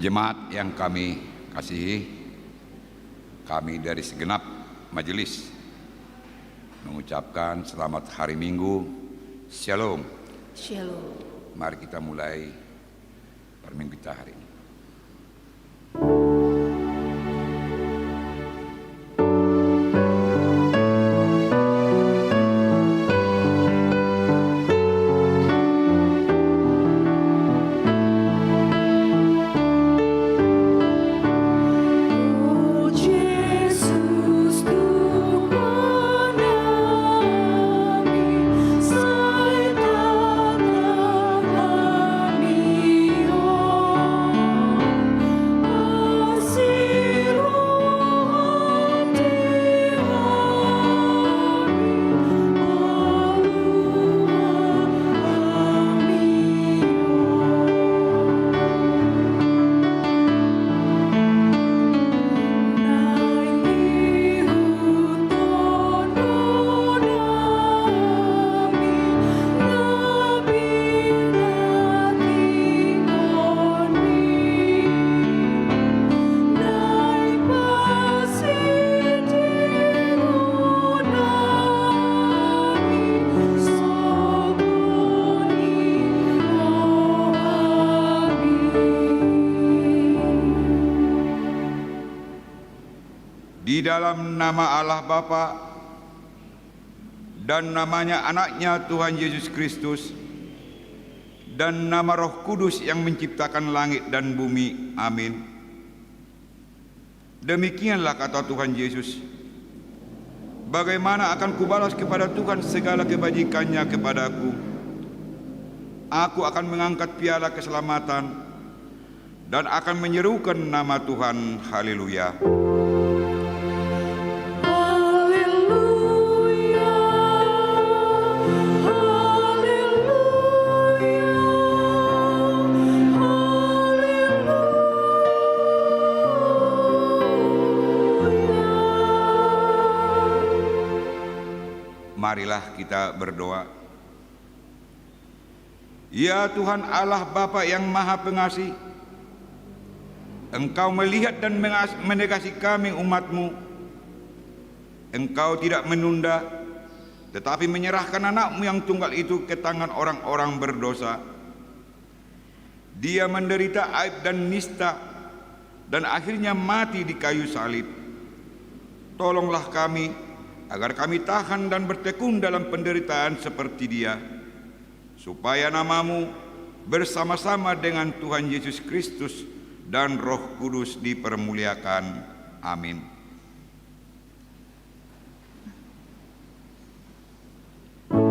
Jemaat yang kami kasihi, kami dari segenap majelis mengucapkan selamat hari Minggu. Shalom. Shalom. Mari kita mulai perminggu kita hari ini. Di dalam nama Allah Bapa dan namanya anaknya Tuhan Yesus Kristus dan nama Roh Kudus yang menciptakan langit dan bumi. Amin. Demikianlah kata Tuhan Yesus. Bagaimana akan kubalas kepada Tuhan segala kebajikannya kepadaku? Aku akan mengangkat piala keselamatan dan akan menyerukan nama Tuhan. Haleluya. Marilah kita berdoa. Ya Tuhan Allah Bapa yang Maha Pengasih, Engkau melihat dan mengasihi kami umat-Mu. Engkau tidak menunda, tetapi menyerahkan anak-Mu yang tunggal itu ke tangan orang-orang berdosa. Dia menderita aib dan nista, dan akhirnya mati di kayu salib. Tolonglah kami, agar kami tahan dan bertekun dalam penderitaan seperti dia, supaya nama-Mu bersama-sama dengan Tuhan Yesus Kristus dan Roh Kudus dipermuliakan. Amin. Puji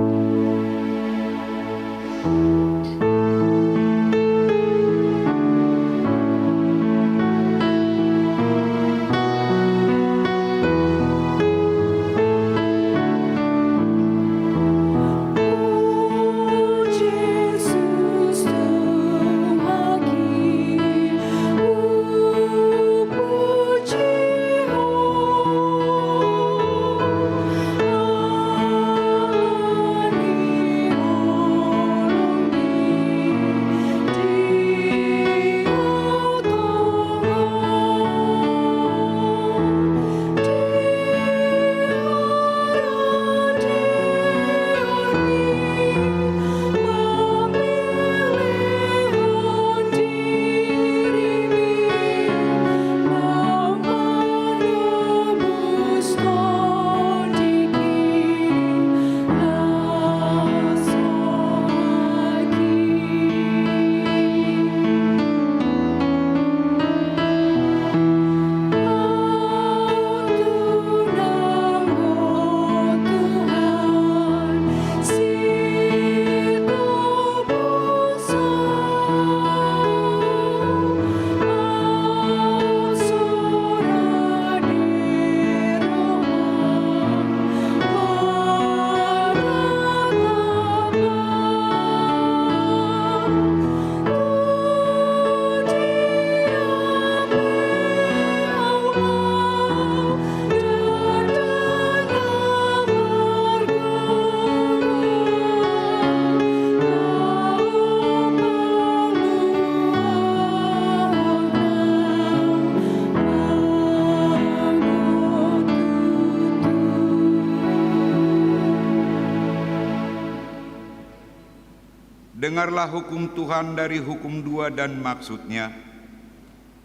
Dengarlah hukum Tuhan dari hukum 2 dan maksudnya.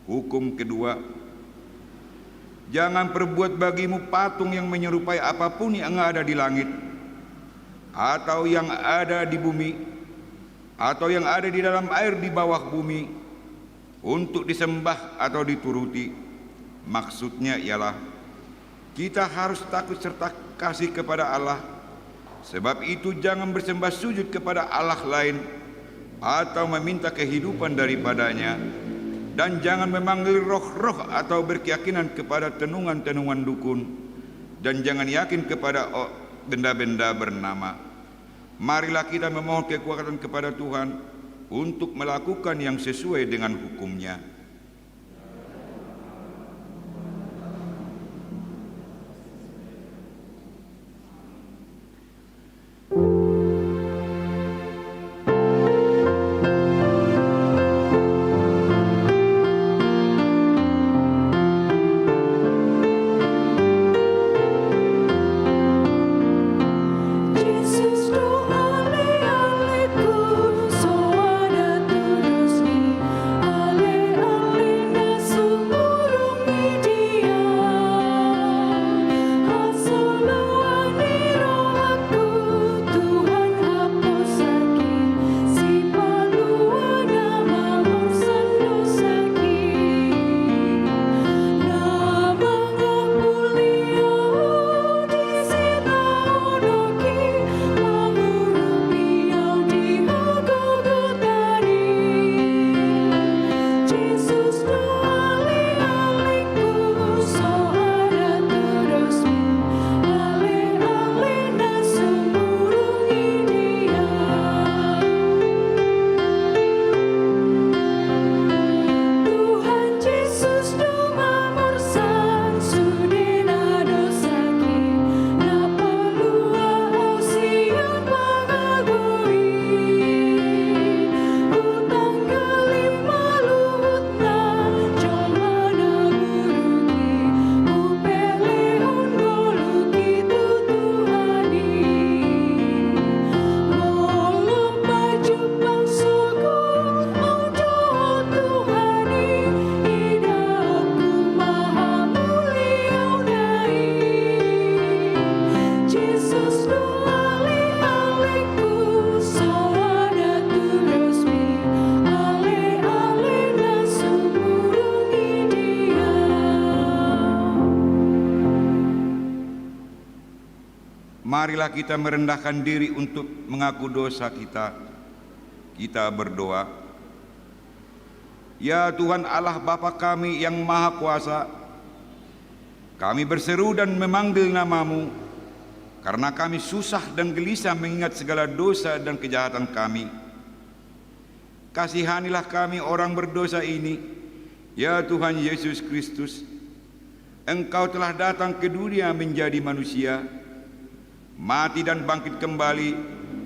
Hukum kedua, jangan perbuat bagimu patung yang menyerupai apapun yang ada di langit, atau yang ada di bumi, atau yang ada di dalam air di bawah bumi, untuk disembah atau dituruti. Maksudnya ialah kita harus takut serta kasih kepada Allah. Sebab itu jangan bersembah sujud kepada Allah lain atau meminta kehidupan daripadanya, dan jangan memanggil roh-roh atau berkeyakinan kepada tenungan-tenungan dukun, dan jangan yakin kepada benda-benda bernama. Marilah kita memohon kekuatan kepada Tuhan untuk melakukan yang sesuai dengan hukum-Nya. Marilah kita merendahkan diri untuk mengaku dosa kita. Kita berdoa. Ya Tuhan Allah Bapa kami yang Maha Kuasa, kami berseru dan memanggil nama-Mu karena kami susah dan gelisah mengingat segala dosa dan kejahatan kami. Kasihanilah kami orang berdosa ini, ya Tuhan Yesus Kristus. Engkau telah datang ke dunia menjadi manusia, mati dan bangkit kembali,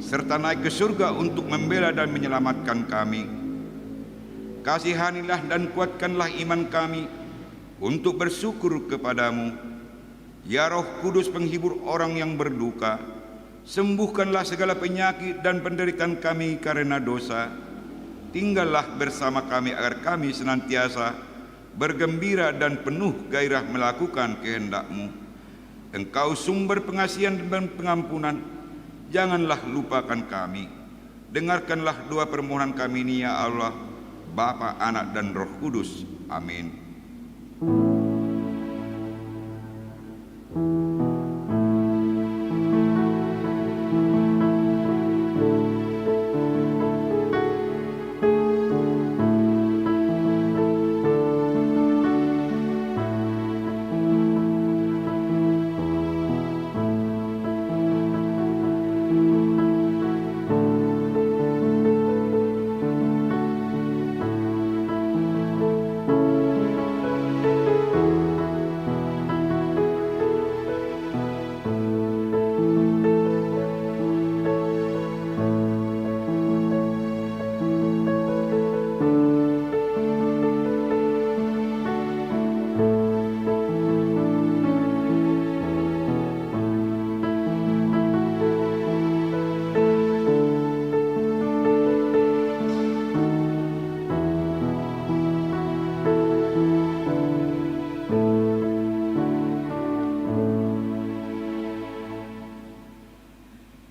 serta naik ke surga untuk membela dan menyelamatkan kami. Kasihanilah dan kuatkanlah iman kami untuk bersyukur kepadamu. Ya Roh Kudus penghibur orang yang berduka, sembuhkanlah segala penyakit dan penderitaan kami karena dosa. Tinggallah bersama kami agar kami senantiasa bergembira dan penuh gairah melakukan kehendak-Mu. Engkau sumber pengasihan dan pengampunan, janganlah lupakan kami. Dengarkanlah doa permohonan kami ini ya Allah, Bapa, Anak, dan Roh Kudus. Amin.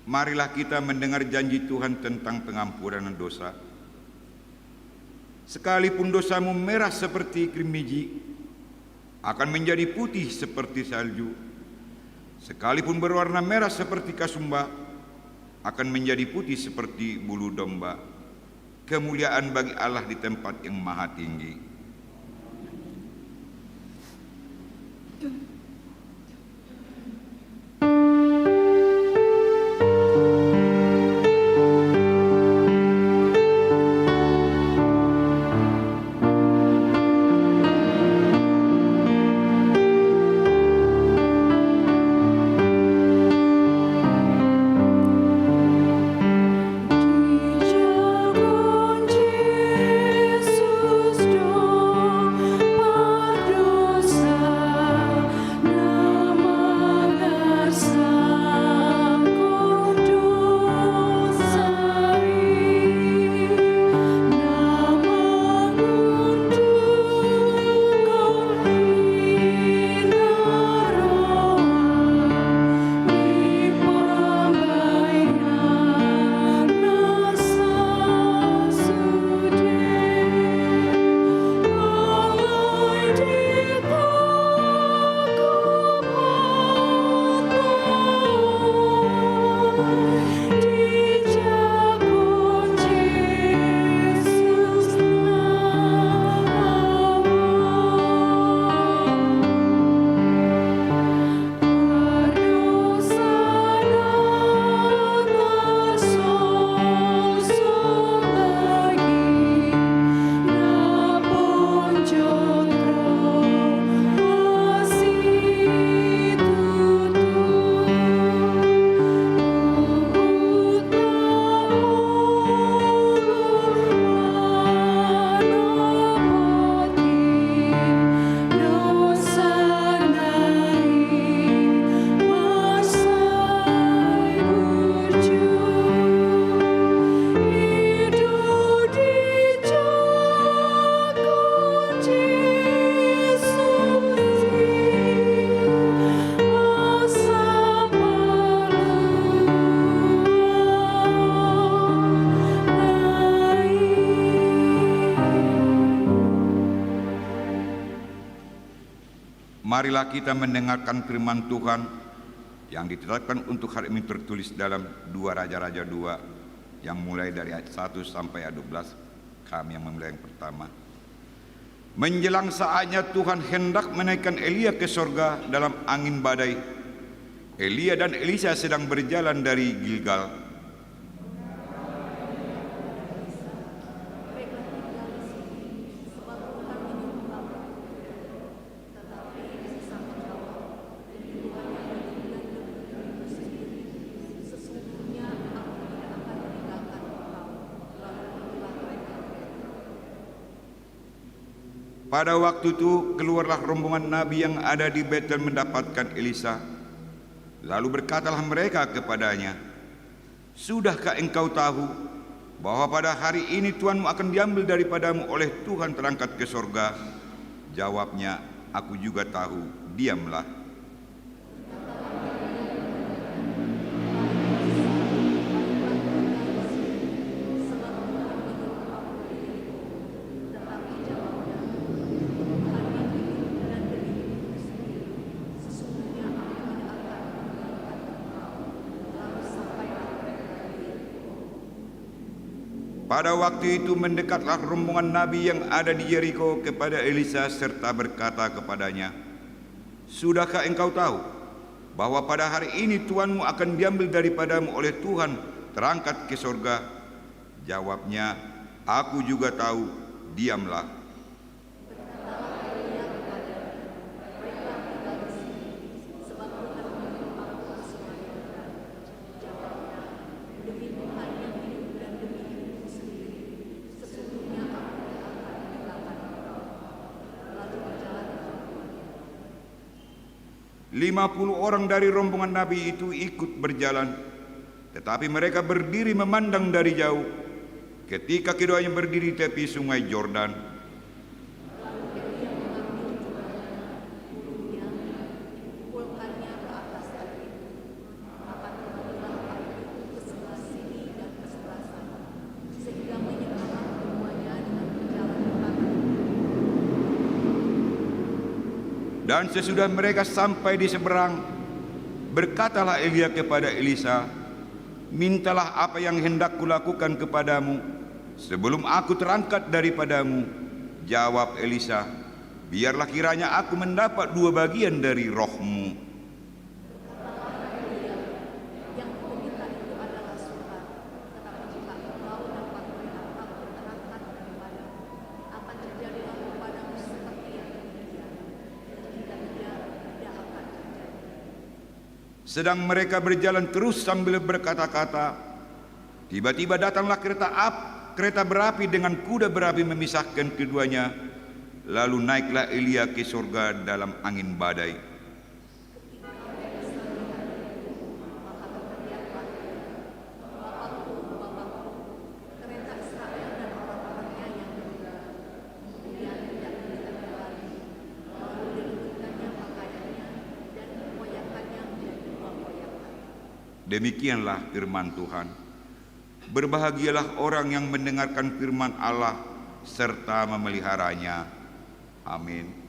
marilah kita mendengar janji Tuhan tentang pengampunan dosa. Sekalipun dosamu merah seperti krimiji, akan menjadi putih seperti salju. Sekalipun berwarna merah seperti kasumba, akan menjadi putih seperti bulu domba. Kemuliaan bagi Allah di tempat yang maha tinggi. Marilah kita mendengarkan firman Tuhan yang ditetapkan untuk hari ini tertulis dalam 2 Raja-Raja 2 yang mulai dari ayat 1 sampai ayat 12. Kami yang memulai yang pertama. Menjelang saatnya Tuhan hendak menaikkan Elia ke sorga dalam angin badai. Elia dan Elisa sedang berjalan dari Gilgal. Pada waktu itu keluarlah rombongan nabi yang ada di Betel mendapatkan Elisa. Lalu berkatalah mereka kepadanya, "Sudahkah engkau tahu bahwa pada hari ini Tuhanmu akan diambil daripadamu oleh Tuhan terangkat ke sorga?" Jawabnya, "Aku juga tahu, diamlah." Pada waktu itu mendekatlah rombongan nabi yang ada di Yeriko kepada Elisa serta berkata kepadanya, "Sudahkah engkau tahu bahwa pada hari ini Tuhanmu akan diambil daripadamu oleh Tuhan terangkat ke sorga?" Jawabnya, "Aku juga tahu, diamlah." Lima 50 orang dari rombongan nabi itu ikut berjalan, tetapi mereka berdiri memandang dari jauh ketika keduanya berdiri di tepi sungai Yordan. Dan sesudah mereka sampai di seberang, berkatalah Elia kepada Elisa, "Mintalah apa yang hendak kulakukan kepadamu sebelum aku terangkat daripadamu." Jawab Elisa, "Biarlah kiranya aku mendapat 2 bagian dari rohmu." Sedang mereka berjalan terus sambil berkata-kata, tiba-tiba datanglah kereta berapi dengan kuda berapi memisahkan keduanya. Lalu naiklah Elia ke surga dalam angin badai. Demikianlah firman Tuhan. Berbahagialah orang yang mendengarkan firman Allah serta memeliharanya. Amin.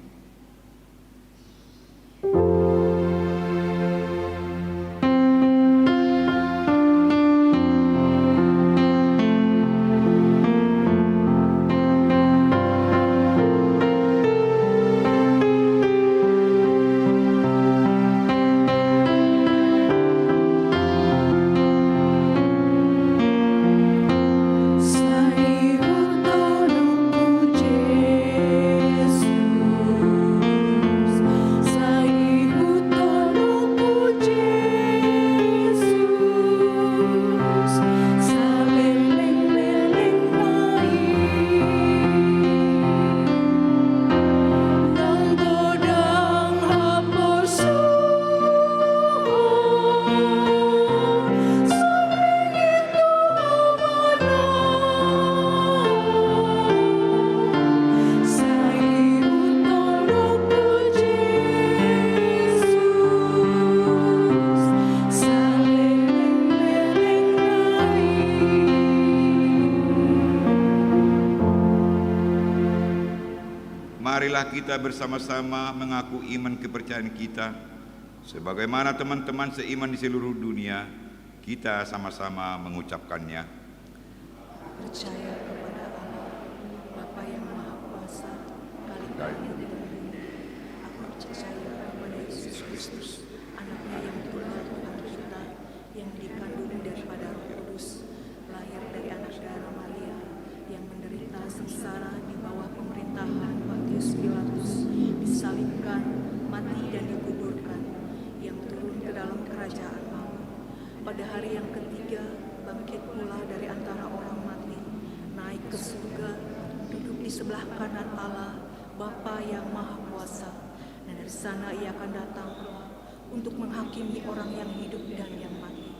Marilah kita bersama-sama mengaku iman kepercayaan kita. Sebagaimana teman-teman seiman di seluruh dunia, kita sama-sama mengucapkannya. Percaya kepada Allah, Bapa yang Maha Kuasa, Khalik yang tidak bumi. Aku percaya kepada Yesus Kristus, Anaknya yang tunggal Tuhan kita, yang dikandung daripada Roh Kudus, lahir dari anak darah Maria, yang menderita sengsara di bawah pemerintahan Pontius Pilatus, disalibkan, mati dan dikuburkan, yang turun ke dalam kerajaan Allah. Pada hari yang ketiga, bangkit pula dari antara orang mati, naik ke surga, duduk di sebelah kanan Allah, Bapa yang Maha Kuasa, dan dari sana ia akan datang untuk menghakimi orang yang hidup dan yang mati.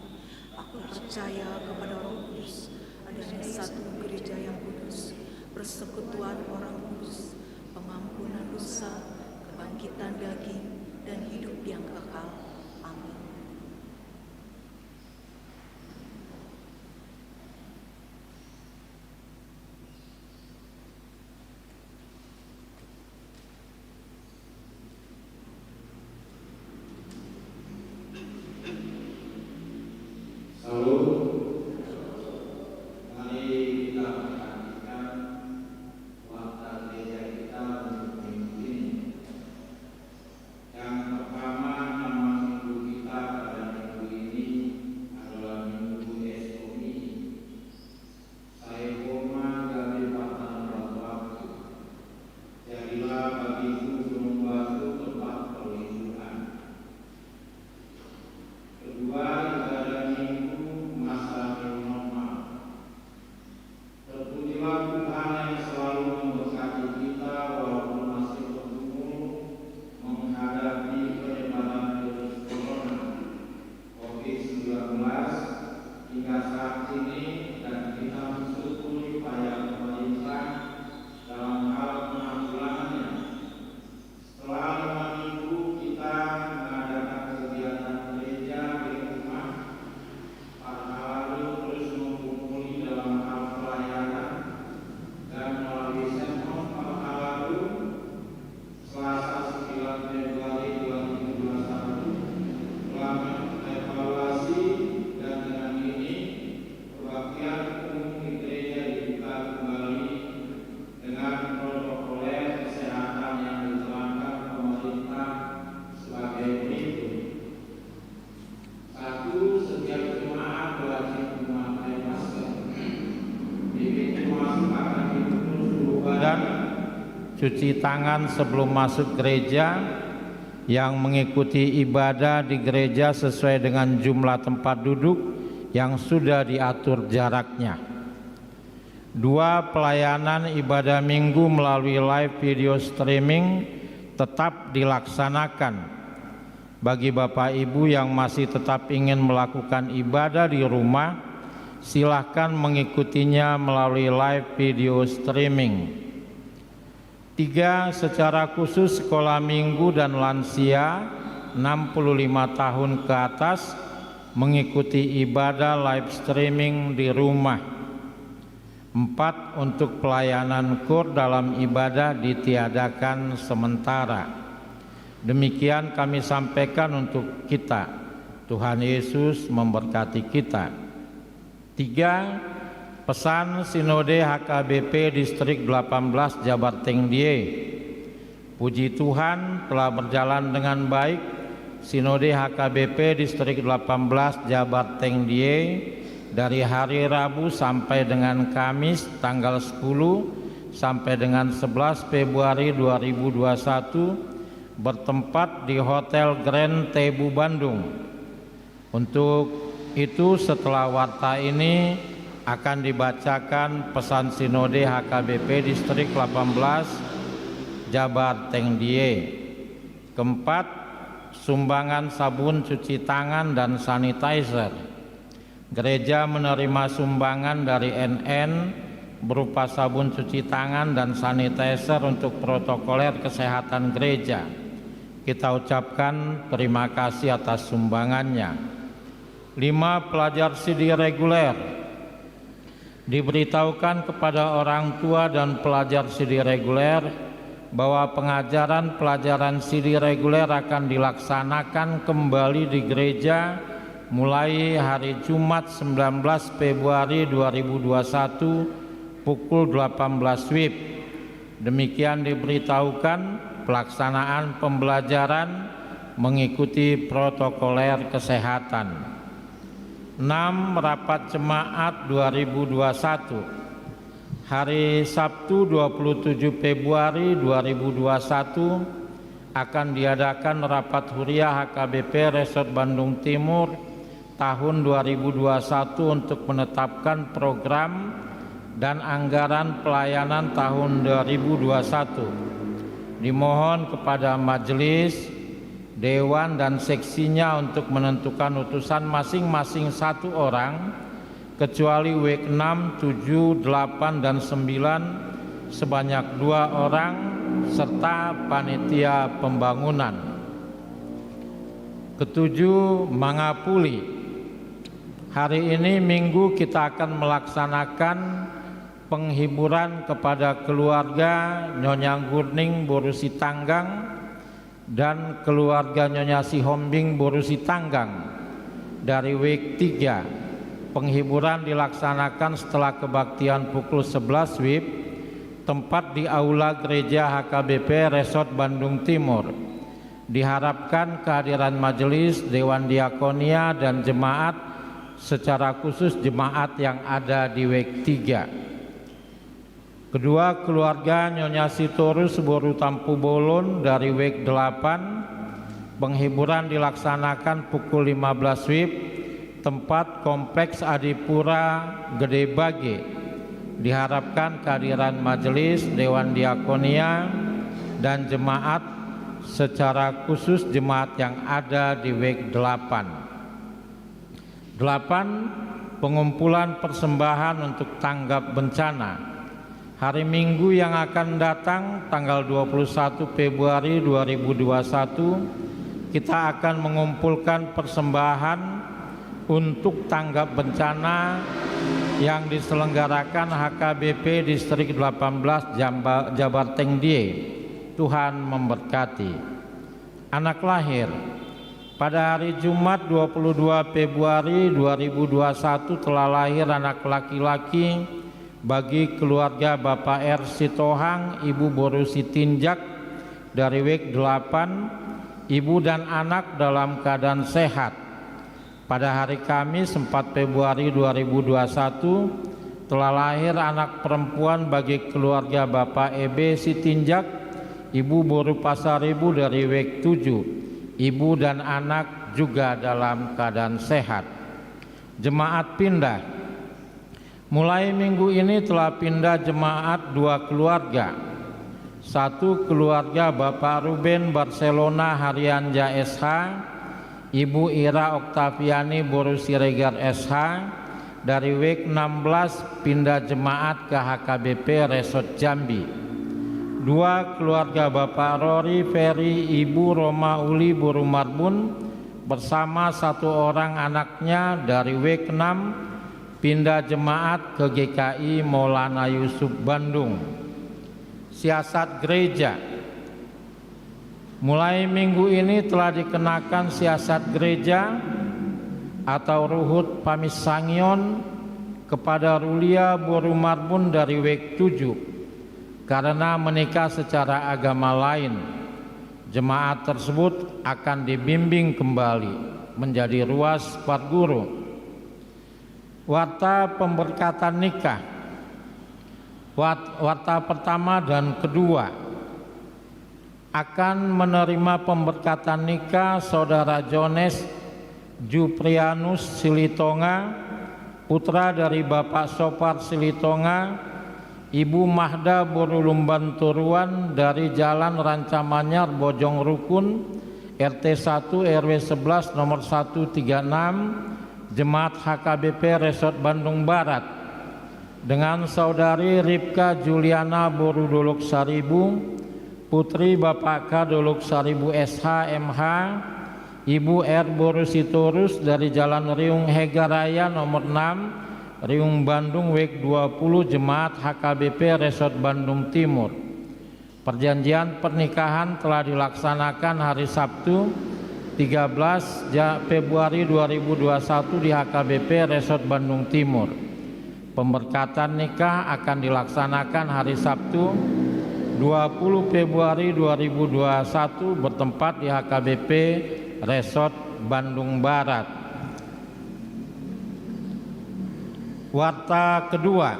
Aku percaya kepada Roh Kudus, adanya satu gereja yang kudus, persekutuan orang kudus, pengampunan dosa, kebangkitan daging, dan hidup yang kekal. Amin. Kedua, ibadah minggu masa cuci tangan sebelum masuk gereja, yang mengikuti ibadah di gereja sesuai dengan jumlah tempat duduk yang sudah diatur jaraknya. 2. Pelayanan ibadah minggu melalui live video streaming tetap dilaksanakan. Bagi Bapak Ibu yang masih tetap ingin melakukan ibadah di rumah, silakan mengikutinya melalui live video streaming. 3. Secara khusus sekolah minggu dan lansia 65 tahun ke atas mengikuti ibadah live streaming di rumah. 4. Untuk pelayanan kur dalam ibadah ditiadakan sementara. Demikian kami sampaikan untuk kita. Tuhan Yesus memberkati kita. 3. Pesan Sinode HKBP Distrik 18 Jabar Tengdie. Puji Tuhan telah berjalan dengan baik. Sinode HKBP Distrik 18 Jabar Tengdie dari hari Rabu sampai dengan Kamis tanggal 10 sampai dengan 11 Februari 2021 bertempat di Hotel Grand Tebu Bandung. Untuk itu setelah warta ini akan dibacakan pesan Sinode HKBP Distrik 18 Jabar Tengdie. 4. Sumbangan sabun cuci tangan dan sanitizer. Gereja menerima sumbangan dari NN berupa sabun cuci tangan dan sanitizer untuk protokoler kesehatan gereja. Kita ucapkan terima kasih atas sumbangannya. 5. Pelajar CD reguler. Diberitahukan kepada orang tua dan pelajar CD reguler bahwa pengajaran pelajaran CD reguler akan dilaksanakan kembali di gereja mulai hari Jumat 19 Februari 2021 pukul 18 WIB. Demikian diberitahukan. Pelaksanaan pembelajaran mengikuti protokoler kesehatan. 6. Rapat Jemaat 2021. Hari Sabtu 27 Februari 2021 akan diadakan rapat huriah HKBP Resort Bandung Timur tahun 2021 untuk menetapkan program dan anggaran pelayanan tahun 2021. Dimohon kepada majelis, dewan dan seksinya untuk menentukan utusan masing-masing 1 orang, kecuali WEK 6, 7, 8, dan 9 sebanyak 2 orang, serta panitia pembangunan. 7. Mangapuli. Hari ini Minggu kita akan melaksanakan penghiburan kepada keluarga Nyonya Gurning Borusi Tanggang dan keluarga Nyonya Sihombing Borusi Tanggang dari WIB 3. Penghiburan dilaksanakan setelah kebaktian pukul 11 WIB, tempat di Aula Gereja HKBP Resort Bandung Timur. Diharapkan kehadiran majelis, Dewan Diakonia dan jemaat, secara khusus jemaat yang ada di WIB 3. Kedua, keluarga Nyonya Sitorus Boru Tampu Bolon dari WIB 8. Penghiburan dilaksanakan pukul 15 WIB, tempat Kompleks Adipura Gede Bage. Diharapkan kehadiran majelis, Dewan Diakonia dan jemaat, secara khusus jemaat yang ada di WIB 8. 8. Pengumpulan persembahan untuk tanggap bencana. Hari Minggu yang akan datang tanggal 21 Februari 2021 kita akan mengumpulkan persembahan untuk tanggap bencana yang diselenggarakan HKBP Distrik 18 Jabar Tengdie. Tuhan memberkati. Anak lahir. Pada hari Jumat 22 Februari 2021 telah lahir anak laki-laki bagi keluarga Bapak R. Sitohang, Ibu Borusi Tinjak dari WIB 8. Ibu dan anak dalam keadaan sehat. Pada hari Kamis 4 Februari 2021 telah lahir anak perempuan bagi keluarga Bapak EB Sitinjak, Ibu Boru Pasaribu dari WEK 7. Ibu dan anak juga dalam keadaan sehat. Jemaat pindah. Mulai minggu ini telah pindah jemaat 2 keluarga. 1 keluarga Bapak Ruben Barcelona Harianja SH, Ibu Ira Oktaviani Boru Siregar SH dari WEK 16 pindah jemaat ke HKBP Resort Jambi. 2 keluarga Bapak Rory Ferry Ibu Roma Uli Boru Marbun bersama 1 orang anaknya dari WEK 6 pindah jemaat ke GKI Maulana Yusuf Bandung. Siasat gereja. Mulai minggu ini telah dikenakan siasat gereja atau ruhut pamisangyon kepada Rulia Boru Marbun dari WEK 7 karena menikah secara agama lain. Jemaat tersebut akan dibimbing kembali menjadi ruas Parguru. Warta pemberkatan nikah. Warta pertama dan kedua akan menerima pemberkatan nikah Saudara Jones Juprianus Silitonga, putra dari Bapak Sopar Silitonga, Ibu Mahda Borulumban Turuan dari Jalan Rancamanyar Bojong Rukun, RT 1 RW 11 nomor 136, Jemaat HKBP Resort Bandung Barat, dengan Saudari Ripka Juliana Borudolok Saribu, putri Bapak K. Dolok Saribu SH MH, Ibu R. Boru Sitorus dari Jalan Riung Hegaraya nomor 6, Riung Bandung WEK 20 Jemaat HKBP Resort Bandung Timur. Perjanjian pernikahan telah dilaksanakan hari Sabtu 13 Februari 2021 di HKBP Resort Bandung Timur. Pemberkatan nikah akan dilaksanakan hari Sabtu 20 Februari 2021 bertempat di HKBP Resort Bandung Barat. Warta kedua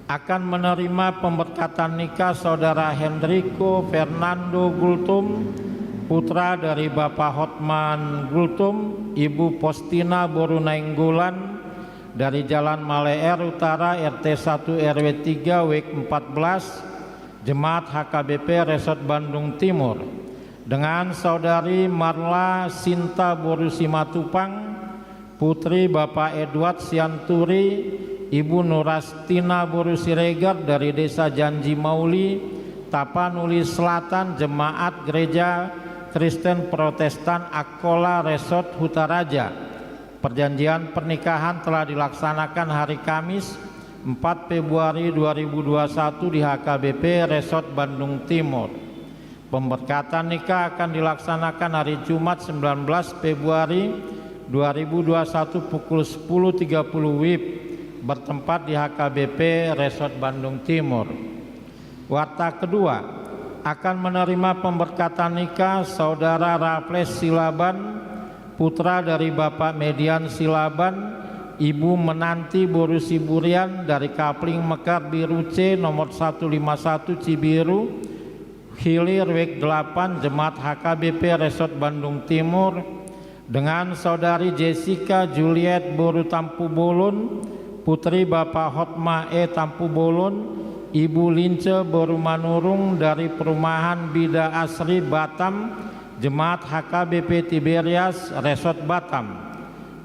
akan menerima pemberkatan nikah Saudara Hendriko Fernando Gultum, putra dari Bapak Hotman Gultum, Ibu Postina Boru Nainggolan dari Jalan Maleer Utara RT 1 RW 3 WEK 14 Jemaat HKBP Resort Bandung Timur, dengan Saudari Marla Sinta Boru Simatupang, putri Bapak Edward Sianturi, Ibu Nurastina Boru Siregar dari Desa Janji Mauli, Tapanuli Selatan, Jemaat Gereja Kristen Protestan Akola Resort Hutaraja. Perjanjian pernikahan telah dilaksanakan hari Kamis 4 Februari 2021 di HKBP Resort Bandung Timur. Pemberkatan nikah akan dilaksanakan hari Jumat 19 Februari 2021 pukul 10.30 WIB bertempat di HKBP Resort Bandung Timur. Warta kedua akan menerima pemberkatan nikah Saudara Raffles Silaban, putra dari Bapak Median Silaban, Ibu Menanti Boru Siburian dari Kapling Mekar Biru C nomor 151 Cibiru, Hilir WEK 8 Jemaat HKBP Resort Bandung Timur, dengan Saudari Jessica Juliet Boru Tampu Bolon, putri Bapak Hotma E Tampu Bolon, Ibu Lince Boru Manurung dari Perumahan Bida Asri Batam, Jemaat HKBP Tiberias Resort Batam.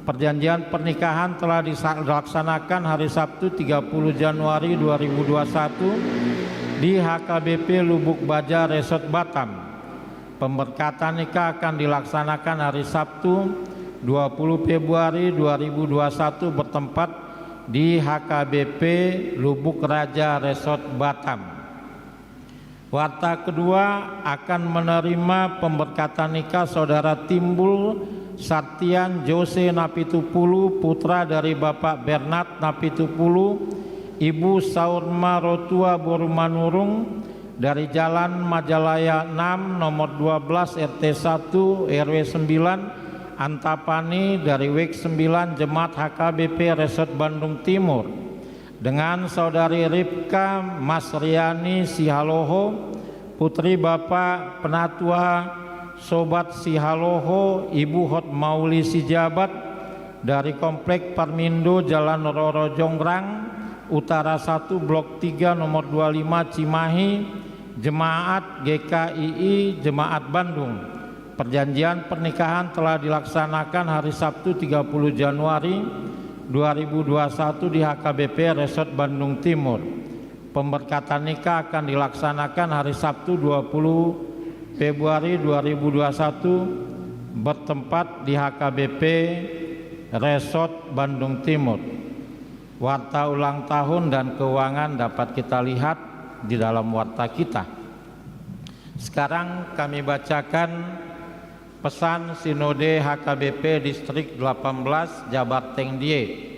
Perjanjian pernikahan telah dilaksanakan hari Sabtu 30 Januari 2021 di HKBP Lubuk Baja Resort Batam. Pemberkatan nikah akan dilaksanakan hari Sabtu 20 Februari 2021 bertempat di HKBP Lubuk Raja Resort Batam. Warta kedua akan menerima pemberkatan nikah Saudara Timbul Sartian Jose Napitupulu, putra dari Bapak Bernard Napitupulu, Ibu Saurma Rotua Boru Manurung dari Jalan Majalaya 6 nomor 12 RT 1 RW 9 Antapani dari WEK 9 Jemaat HKBP Resort Bandung Timur, dengan Saudari Ripka Masriani Sihaloho, Putri Bapak Penatua Sobat Sihaloho, Ibu Hot Mauli Sijabat dari Komplek Parmindo Jalan Roro Jonggrang Utara 1 Blok 3 nomor 25 Cimahi, Jemaat GKII Jemaat Bandung. Perjanjian pernikahan telah dilaksanakan hari Sabtu 30 Januari 2021 di HKBP Resort Bandung Timur. Pemberkatan nikah akan dilaksanakan hari Sabtu 20 Februari 2021 bertempat di HKBP Resort Bandung Timur. Warta ulang tahun dan keuangan dapat kita lihat di dalam warta kita. Sekarang kami bacakan pesan Sinode HKBP Distrik 18 Jabar Tengdie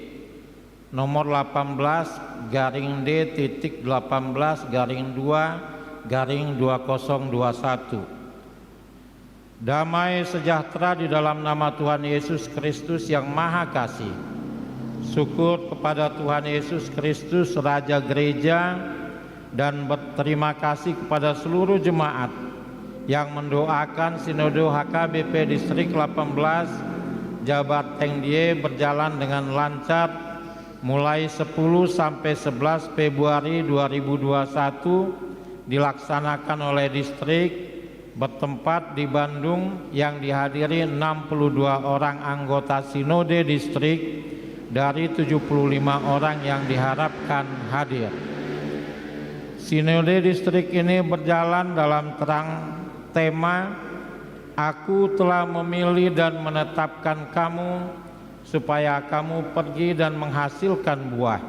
nomor 18/18/2/2021. Damai sejahtera di dalam nama Tuhan Yesus Kristus yang Maha Kasih. Syukur kepada Tuhan Yesus Kristus Raja Gereja dan berterima kasih kepada seluruh jemaat yang mendoakan Sinode HKBP Distrik 18 Jabar Tengdie berjalan dengan lancar mulai 10 sampai 11 Februari 2021 dilaksanakan oleh distrik bertempat di Bandung yang dihadiri 62 orang anggota Sinode Distrik dari 75 orang yang diharapkan hadir. Sinode Distrik ini berjalan dalam tema Aku telah memilih dan menetapkan kamu supaya kamu pergi dan menghasilkan buah.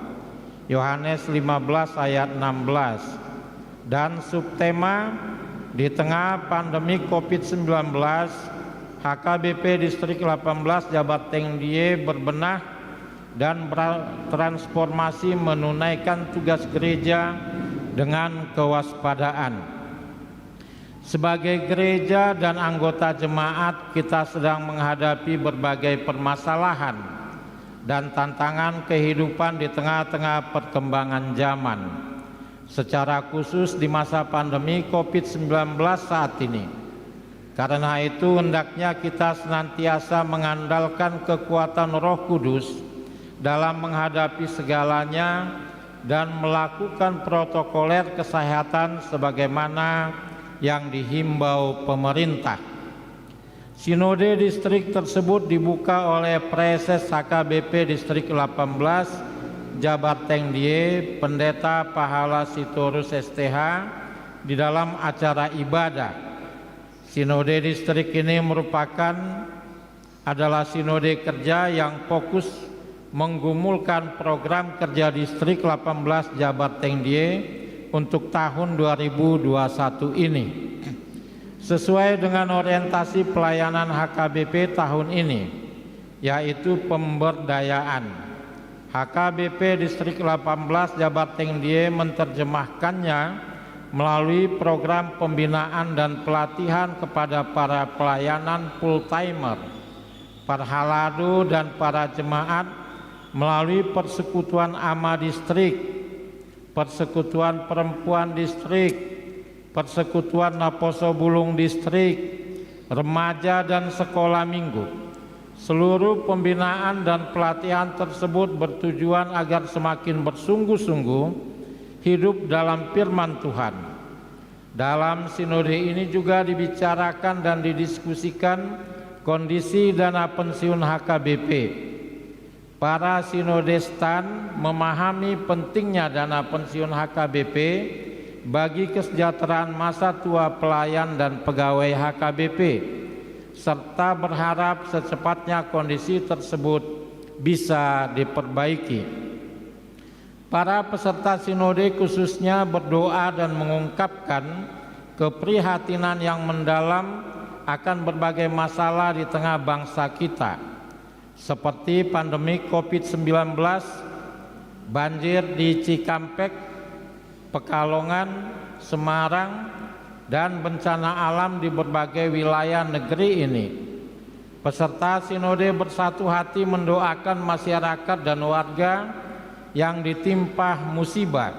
Yohanes 15 ayat 16. Dan subtema di tengah pandemi COVID-19, HKBP Distrik 18 Jabar Tengdie berbenah dan bertransformasi menunaikan tugas gereja dengan kewaspadaan. Sebagai gereja dan anggota jemaat, kita sedang menghadapi berbagai permasalahan dan tantangan kehidupan di tengah-tengah perkembangan zaman. Secara khusus di masa pandemi COVID-19 saat ini. Karena itu hendaknya kita senantiasa mengandalkan kekuatan Roh Kudus dalam menghadapi segalanya dan melakukan protokoler kesehatan sebagaimana yang dihimbau pemerintah. Sinode distrik tersebut dibuka oleh Preses HKBP Distrik 18 Jabar Tengdie, Pendeta Pahala Sitorus STH di dalam acara ibadah. Sinode distrik ini adalah sinode kerja yang fokus menggumulkan program kerja distrik 18 Jabar Tengdie untuk tahun 2021 ini. Sesuai dengan orientasi pelayanan HKBP tahun ini, yaitu pemberdayaan. HKBP Distrik 18 Jabar Tengdie menerjemahkannya melalui program pembinaan dan pelatihan kepada para pelayanan full-timer, parhalado dan para jemaat melalui Persekutuan Ama Distrik, Persekutuan Perempuan Distrik, Persekutuan Naposo Bulung Distrik, Remaja dan Sekolah Minggu. Seluruh pembinaan dan pelatihan tersebut bertujuan agar semakin bersungguh-sungguh hidup dalam firman Tuhan. Dalam sinode ini juga dibicarakan dan didiskusikan kondisi dana pensiun HKBP. Para sinodestan memahami pentingnya dana pensiun HKBP bagi kesejahteraan masa tua pelayan dan pegawai HKBP, serta berharap secepatnya kondisi tersebut bisa diperbaiki. Para peserta sinode khususnya berdoa dan mengungkapkan keprihatinan yang mendalam akan berbagai masalah di tengah bangsa kita, seperti pandemi COVID-19, banjir di Cikampek, Pekalongan, Semarang, dan bencana alam di berbagai wilayah negeri ini. Peserta sinode bersatu hati mendoakan masyarakat dan warga yang ditimpa musibah.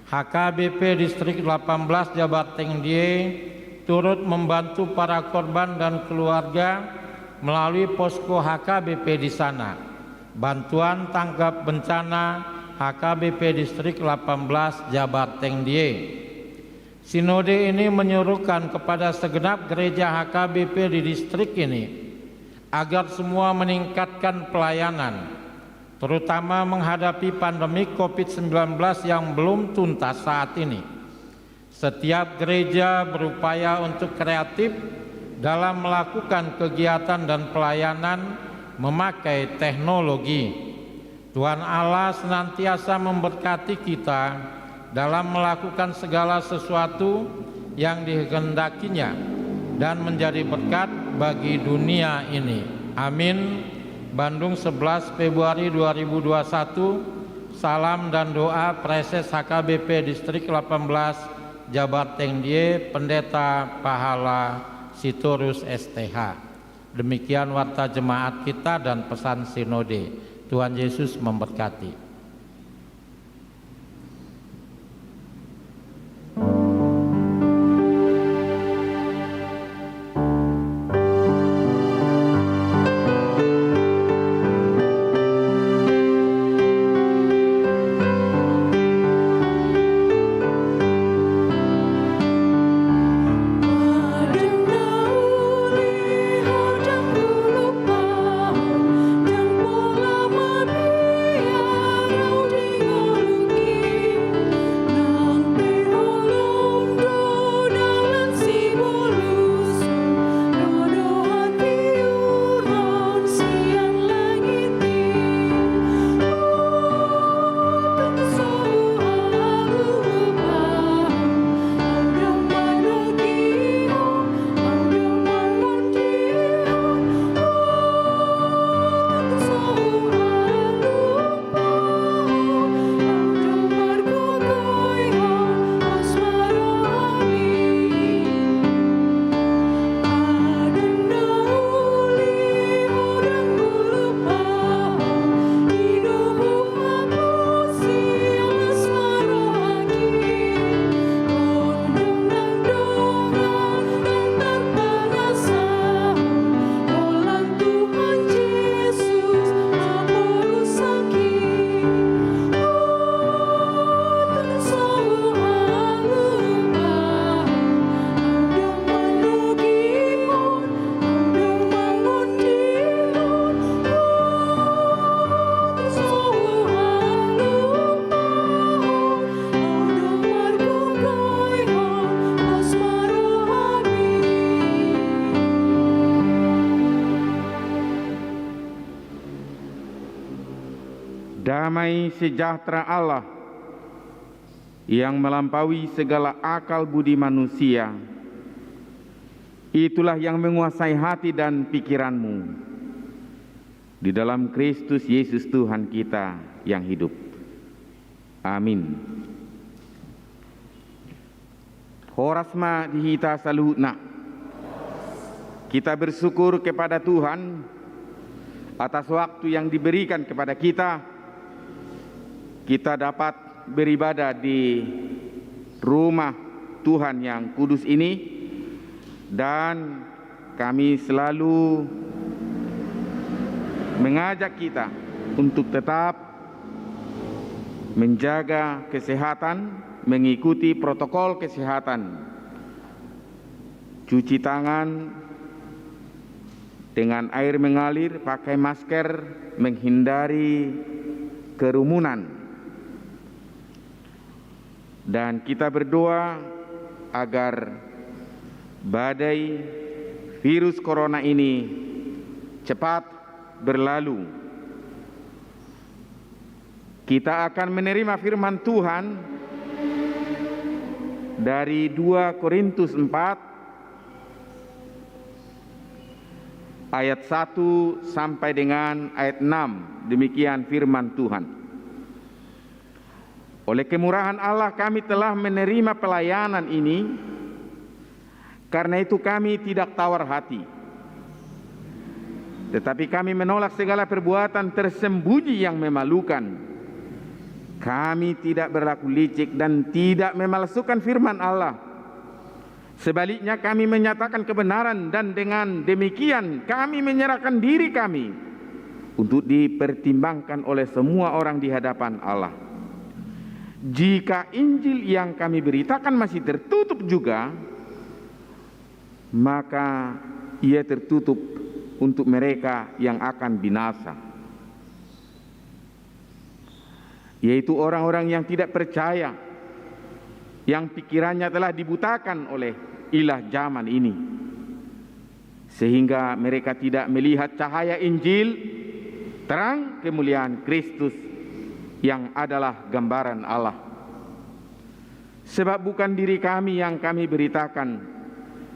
HKBP Distrik 18 Jabar Tengdie turut membantu para korban dan keluarga melalui posko HKBP di sana. Bantuan tanggap bencana HKBP Distrik 18 Jabar Tengdie. Sinode ini menyuruhkan kepada segenap gereja HKBP di distrik ini agar semua meningkatkan pelayanan, terutama menghadapi pandemi COVID-19 yang belum tuntas saat ini. Setiap gereja berupaya untuk kreatif dalam melakukan kegiatan dan pelayanan memakai teknologi. Tuhan Allah senantiasa memberkati kita dalam melakukan segala sesuatu yang dikehendakinya dan menjadi berkat bagi dunia ini. Amin. Bandung 11 Februari 2021. Salam dan doa Preses HKBP Distrik 18 Jabar Tengdie, Pendeta Pahala Sitorus STH. Demikian warta jemaat kita dan pesan sinode. Tuhan Yesus memberkati. Damai sejahtera Allah yang melampaui segala akal budi manusia, itulah yang menguasai hati dan pikiranmu di dalam Kristus Yesus Tuhan kita yang hidup. Amin. Horasma dihita saluhna. Kita bersyukur kepada Tuhan atas waktu yang diberikan kepada kita. Kita dapat beribadah di rumah Tuhan yang kudus ini, dan kami selalu mengajak kita untuk tetap menjaga kesehatan, mengikuti protokol kesehatan, cuci tangan dengan air mengalir, pakai masker, menghindari kerumunan. Dan kita berdoa agar badai virus corona ini cepat berlalu. Kita akan menerima firman Tuhan dari 2 Korintus 4 ayat 1 sampai dengan ayat 6. Demikian firman Tuhan. Oleh kemurahan Allah kami telah menerima pelayanan ini, karena itu kami tidak tawar hati. Tetapi kami menolak segala perbuatan tersembunyi yang memalukan, Kami tidak berlaku licik dan tidak memalsukan firman Allah. Sebaliknya kami menyatakan kebenaran, dan dengan demikian kami menyerahkan diri kami untuk dipertimbangkan oleh semua orang di hadapan Allah. Jika Injil yang kami beritakan masih tertutup juga, maka ia tertutup untuk mereka yang akan binasa, yaitu orang-orang yang tidak percaya, yang pikirannya telah dibutakan oleh ilah zaman ini, sehingga mereka tidak melihat cahaya Injil, terang kemuliaan Kristus yang adalah gambaran Allah. Sebab bukan diri kami yang kami beritakan,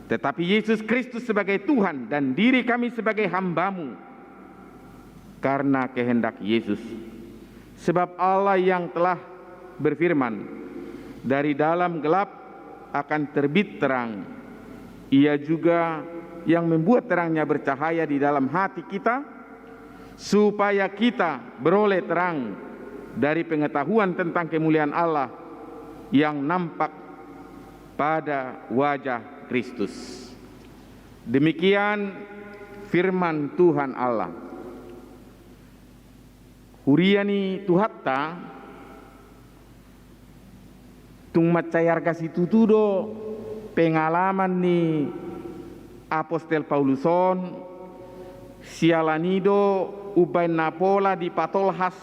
tetapi Yesus Kristus sebagai Tuhan, dan diri kami sebagai hamba-Mu karena kehendak Yesus. Sebab Allah yang telah berfirman, dari dalam gelap akan terbit terang, Ia juga yang membuat terangnya bercahaya di dalam hati kita, supaya kita beroleh terang dari pengetahuan tentang kemuliaan Allah yang nampak pada wajah Kristus. Demikian firman Tuhan Allah. Huriani tuhatta tung macayar kasih tutudo pengalaman ni Apostel Pauluson sialanido ubay napola di patolhas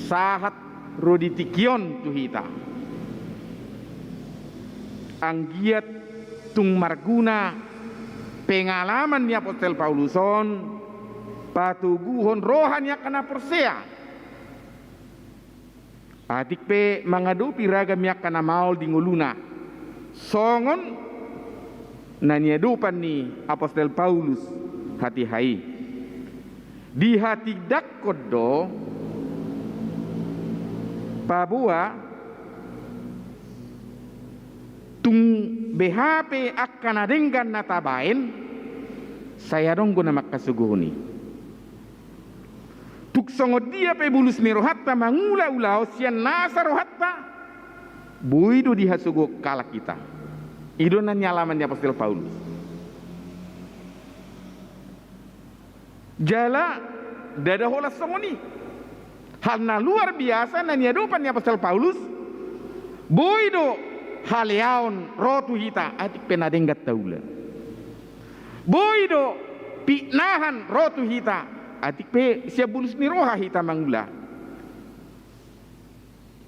sahat roditikion tuhita anggiat tung marguna pengalaman ni Apostel Pauluson patuguhon rohanya kena persea adik pe mangadupi ragam yak kana maul di nguluna songon nanyadupan ni Apostel Paulus hati hai di hati dakkodo pabua tung BHP akan adenggan natabain saya dong guna makasuguhuni tuk songot dia pe bulus ni rohatta mangula ulau sian nasa rohatta buido dihasugo kalak kita idonan nyalaman ni Apostel Paulus jala dada hola songoni halna luar biasa na niadopan ni Apostel Paulus buido haleaon rotu hita adik penadenggat taula boido pinahan rotu hita adik pe siap bulus ni roha hita mangula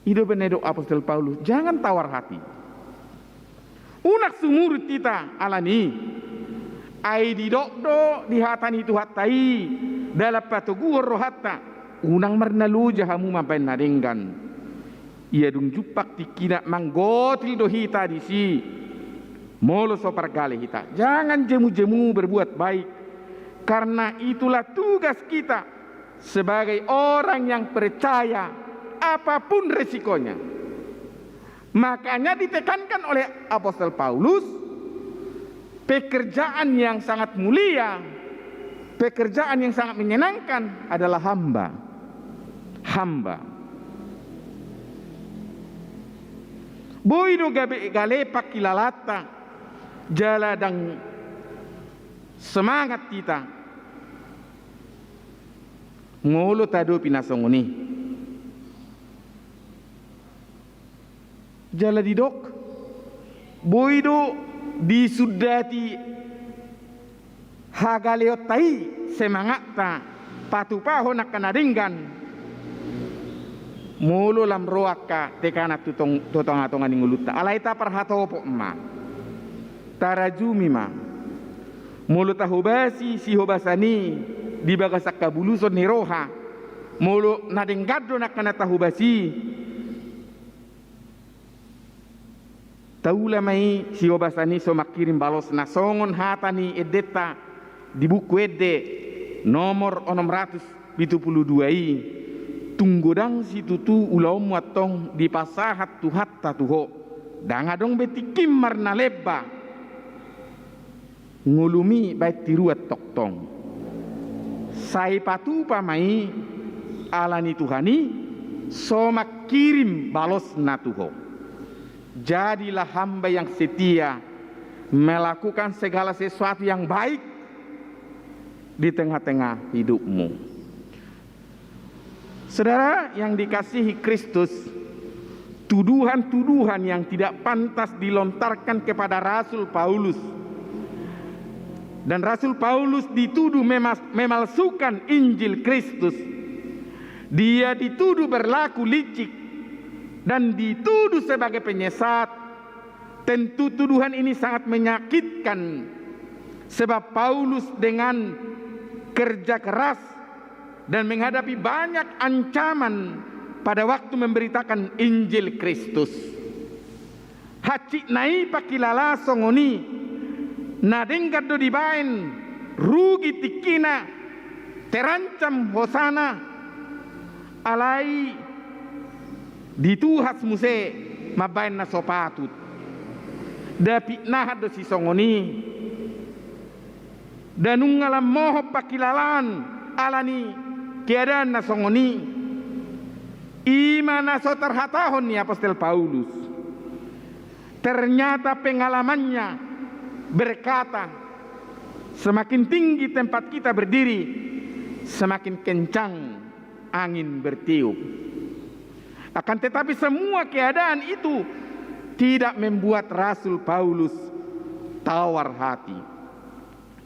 ido benedo Apostel Paulus jangan tawar hati unak sumurut kita alani ai di dokdo di hatani tu hatai dalam patugur rohatta unang marnalu jahamu mampain nadenggan ia dung jupak tikina manggotil do hita di si molo sopargale hita jangan jemu-jemu berbuat baik karena itulah tugas kita sebagai orang yang percaya apapun resikonya. Makanya ditekankan oleh Apostel Paulus pekerjaan yang sangat mulia, pekerjaan yang sangat menyenangkan adalah hamba. Boido galepak kilalata jala dan semangat kita ngolo tado pinasongoni jala didok boido disudati hagaleotai semangata patupaho nakanadinggan mulu lam roaka tekana tutong atongan nguluta alaita parhatopo ma tarajumi ma mulu tahubasi si hobasani di bagasak kabuluson ni roha mulu nadenggaddo nakana tahubasi taula mai si hobasani so makirim balos nasongon hatani edeta di buku edde nomor 672 i tunggodang si tutu ulau muatong di pasahat tuhat tatuho dangadong betikim marna lebba ngulumi bait tiruat toktong sai patu pamai alani tuhani somak kirim balos natuho. Jadilah hamba yang setia, melakukan segala sesuatu yang baik di tengah-tengah hidupmu. Saudara yang dikasihi Kristus, tuduhan-tuduhan yang tidak pantas dilontarkan kepada Rasul Paulus, dan Rasul Paulus dituduh memalsukan Injil Kristus. Dia dituduh berlaku licik dan dituduh sebagai penyesat. Tentu tuduhan ini sangat menyakitkan, sebab Paulus dengan kerja keras dan menghadapi banyak ancaman pada waktu memberitakan Injil Kristus. Hacik nai pakilala songoni nadengkat do dibain rugi tikina terancam hosana alai dituhas muse mabain na sopatut dapi nahat do si songoni danung ngalam moho pakilalan alani keadaan na songoni imana so terhatahon ni Apostel Paulus. Ternyata pengalamannya berkata, semakin tinggi tempat kita berdiri, semakin kencang angin bertiup. Akan tetapi semua keadaan itu tidak membuat Rasul Paulus tawar hati.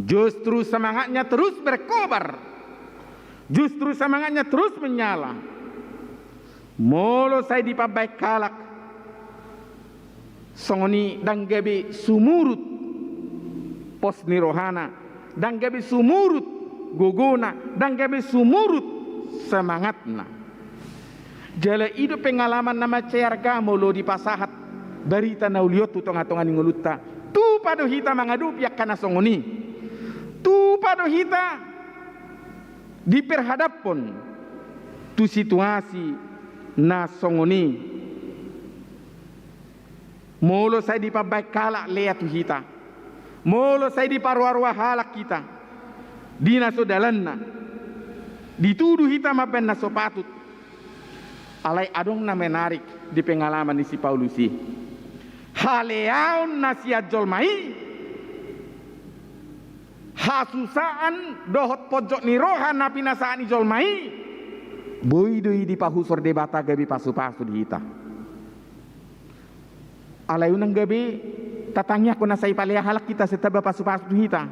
Justru semangatnya terus berkobar. Justru semangatnya terus menyala. Molo saya dipabai kalak songoni dan gabi sumurut pos nirohana dan gabi sumurut gogona dan gabi sumurut semangatna. Jala itu pengalaman nama cearga molo di pasahat berita nauliot tu tonga-tonga ningulutta tu pado hita mangadup yak kana songoni tu pado hita diperhadapon tu situasi na songoni molo saya dipabai kalak lea tu hita molo saya diparwarwa halak kita dina sodalanna dituduh hita maben na sopatut alai adong na menarik di pengalaman di si Paulusi haleaun na siat jolmai hasusaan dohot pojok nirohan na pinasaan ijolmai boidoi di pahusor debata gabi pasu-pasu di hita alayunang gabi tatangnya ko na sa ipalaya halak kita setaba pasu-pasu di hita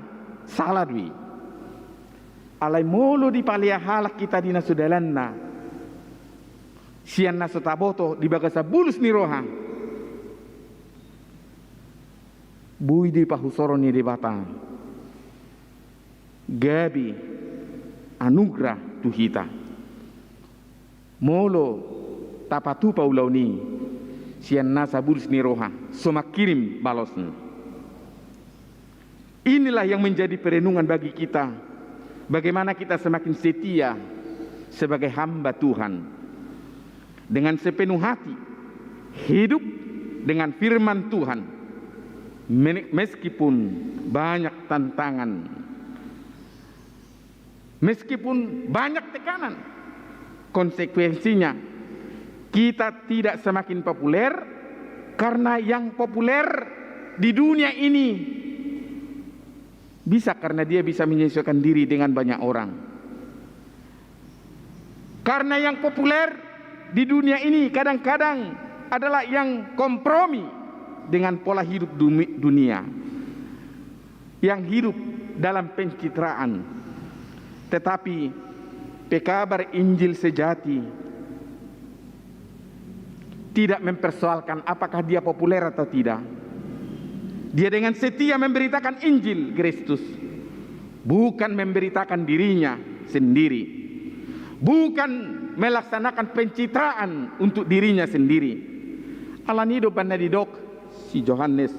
salah dui alay molo di palaya halak kita di nasudalan na siyan na sotaboto di baga sa bulus ni roha boidoi pahusoro ni debata gabi anugrah tu hita molo tapatu paulau ni sian nasa bulus ni roha somak kirim balosnya. Inilah yang menjadi perenungan bagi kita, bagaimana kita semakin setia sebagai hamba Tuhan dengan sepenuh hati hidup dengan firman Tuhan meskipun banyak tantangan, meskipun banyak tekanan. Konsekuensinya kita tidak semakin populer karena yang populer di dunia ini bisa karena dia bisa menyesuaikan diri dengan banyak orang. Karena yang populer di dunia ini kadang-kadang adalah yang kompromi dengan pola hidup dunia, yang hidup dalam pencitraan. Tetapi pekabar Injil sejati tidak mempersoalkan apakah dia populer atau tidak. Dia dengan setia memberitakan Injil Kristus, bukan memberitakan dirinya sendiri, bukan melaksanakan pencitraan untuk dirinya sendiri. Alanido banadidok si Yohanes